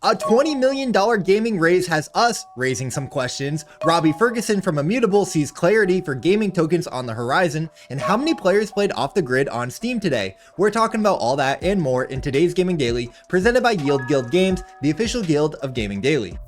A $20 million gaming raise has us raising some questions. Robbie Ferguson from Immutable sees clarity for gaming tokens on the horizon, and how many players played off the grid on Steam today. We're talking about all that and more in today's Gaming Daily, presented by Yield Guild Games, the official guild of Gaming Daily.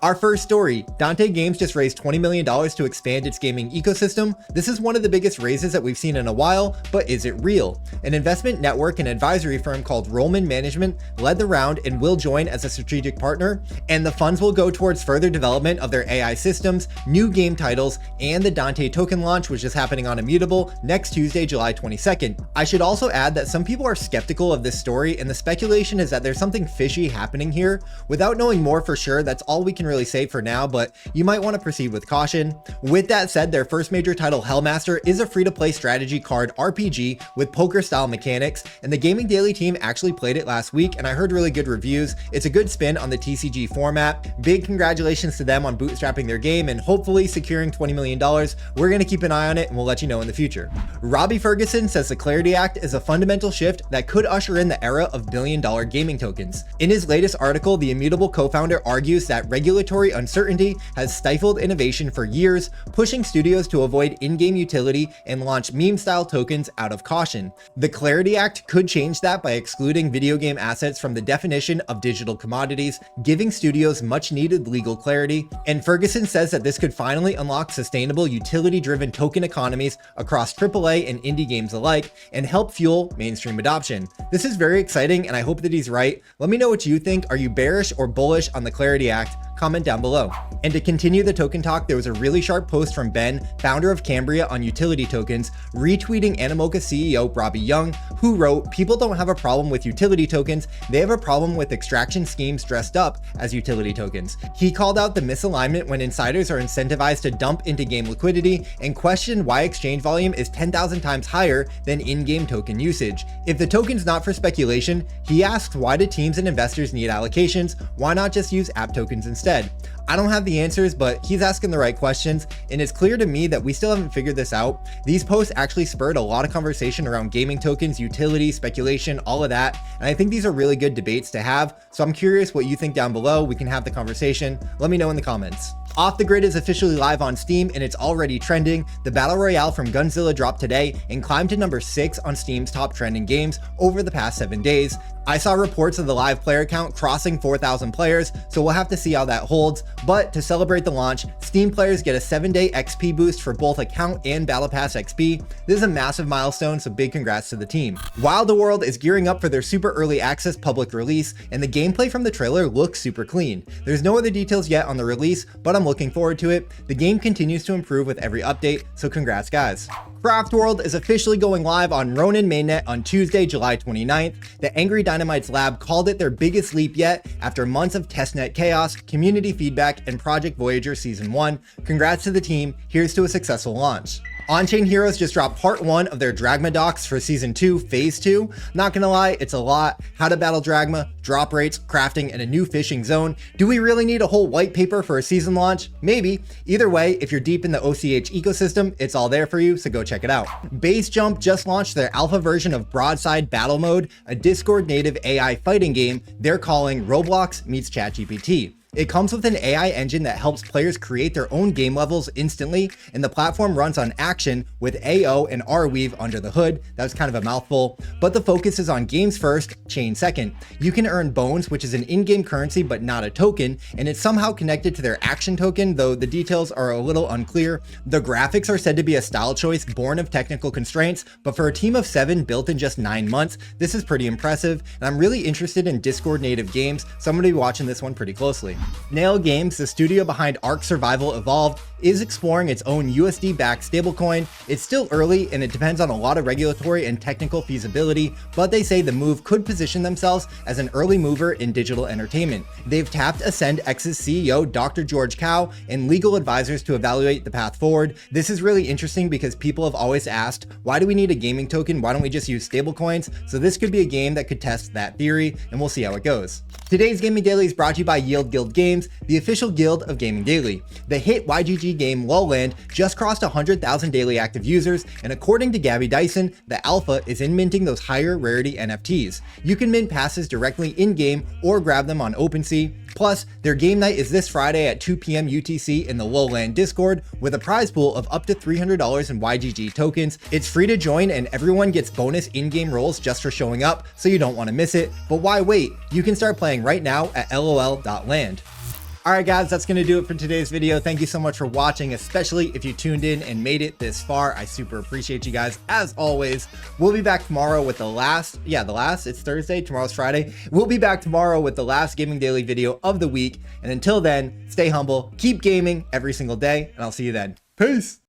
Our first story, Dante Games just raised $20 million to expand its gaming ecosystem. This is one of the biggest raises that we've seen in a while, but is it real? An investment network and advisory firm called Rollman Management led the round and will join as a strategic partner, and the funds will go towards further development of their AI systems, new game titles, and the Dante token launch, which is happening on Immutable next Tuesday, July 22nd. I should also add that some people are skeptical of this story, and the speculation is that there's something fishy happening here. Without knowing more for sure, that's all we can really say for now, but you might want to proceed with caution. With that said, their first major title, Hellmaster, is a free-to-play strategy card RPG with poker-style mechanics, and the Gaming Daily team actually played it last week, and I heard really good reviews. It's a good spin on the TCG format. Big congratulations to them on bootstrapping their game and hopefully securing $20 million. We're going to keep an eye on it, and we'll let you know in the future. Robbie Ferguson says the Clarity Act is a fundamental shift that could usher in the era of billion-dollar gaming tokens. In his latest article, the Immutable co-founder argues that regulatory uncertainty has stifled innovation for years, pushing studios to avoid in-game utility and launch meme-style tokens out of caution. The Clarity Act could change that by excluding video game assets from the definition of digital commodities, giving studios much-needed legal clarity, and Ferguson says that this could finally unlock sustainable utility-driven token economies across AAA and indie games alike and help fuel mainstream adoption. This is very exciting, and I hope that he's right. Let me know what you think. Are you bearish or bullish on the Clarity Act? Comment down below. And to continue the token talk, there was a really sharp post from Ben, founder of Cambria, on utility tokens, retweeting Animoca CEO Robbie Young, who wrote, "People don't have a problem with utility tokens, they have a problem with extraction schemes dressed up as utility tokens." He called out the misalignment when insiders are incentivized to dump into game liquidity and questioned why exchange volume is 10,000 times higher than in-game token usage. If the token's not for speculation, he asked, why do teams and investors need allocations? Why not just use app tokens instead? I don't have the answers, but he's asking the right questions, and it's clear to me that we still haven't figured this out. These posts actually spurred a lot of conversation around gaming tokens, utility, speculation, all of that, and I think these are really good debates to have, so I'm curious what you think down below. We can have the conversation. Let me know in the comments. Off the Grid is officially live on Steam, and it's already trending. The Battle Royale from Gunzilla dropped today and climbed to number 6 on Steam's top trending games over the past 7 days. I saw reports of the live player count crossing 4,000 players, so we'll have to see how that holds. But to celebrate the launch, Steam players get a 7-day XP boost for both account and Battle Pass XP. This is a massive milestone, so big congrats to the team. Wild World is gearing up for their super early access public release, and the gameplay from the trailer looks super clean. There's no other details yet on the release, but I'm looking forward to it. The game continues to improve with every update, so congrats guys. Craft World is officially going live on Ronin mainnet on Tuesday, July 29th. The Angry Dynamites lab called it their biggest leap yet after months of testnet chaos, community feedback, and Project Voyager Season 1. Congrats to the team. Here's to a successful launch. Onchain Heroes just dropped part 1 of their Dragma docs for Season 2, Phase 2. Not gonna lie, it's a lot. How to battle Dragma, drop rates, crafting, and a new fishing zone. Do we really need a whole white paper for a season launch? Maybe. Either way, if you're deep in the OCH ecosystem, it's all there for you, so go check it out. Base Jump just launched their alpha version of Broadside Battle Mode, a Discord native AI fighting game they're calling Roblox meets ChatGPT. It comes with an AI engine that helps players create their own game levels instantly, and the platform runs on Action with AO and Rweave under the hood. That was kind of a mouthful, but the focus is on games first, chain second. You can earn bones, which is an in-game currency but not a token, and it's somehow connected to their Action token, though the details are a little unclear. The graphics are said to be a style choice born of technical constraints, but for a team of 7 built in just 9 months, this is pretty impressive, and I'm really interested in Discord native games, so I'm going to be watching this one pretty closely. Nail Games, the studio behind Ark Survival Evolved, is exploring its own USD-backed stablecoin. It's still early and it depends on a lot of regulatory and technical feasibility, but they say the move could position themselves as an early mover in digital entertainment. They've tapped AscendX's CEO, Dr. George Cao, and legal advisors to evaluate the path forward. This is really interesting because people have always asked, why do we need a gaming token? Why don't we just use stablecoins? So this could be a game that could test that theory, and we'll see how it goes. Today's Gaming Daily is brought to you by Yield Guild Games, the official guild of Gaming Daily. The hit YGG YGG game Lowland just crossed 100,000 daily active users, and according to Gabby Dyson, the alpha is in minting those higher rarity NFTs. You can mint passes directly in-game or grab them on OpenSea. Plus, their game night is this Friday at 2 p.m. UTC in the Lowland Discord with a prize pool of up to $300 in YGG tokens. It's free to join and everyone gets bonus in-game rolls just for showing up, so you don't want to miss it. But why wait? You can start playing right now at lol.land. Alright guys, that's going to do it for today's video. Thank you so much for watching, especially if you tuned in and made it this far. I super appreciate you guys. As always, we'll be back tomorrow with it's Thursday, tomorrow's Friday. We'll be back tomorrow with the last Gaming Daily video of the week. And until then, stay humble, keep gaming every single day, and I'll see you then. Peace!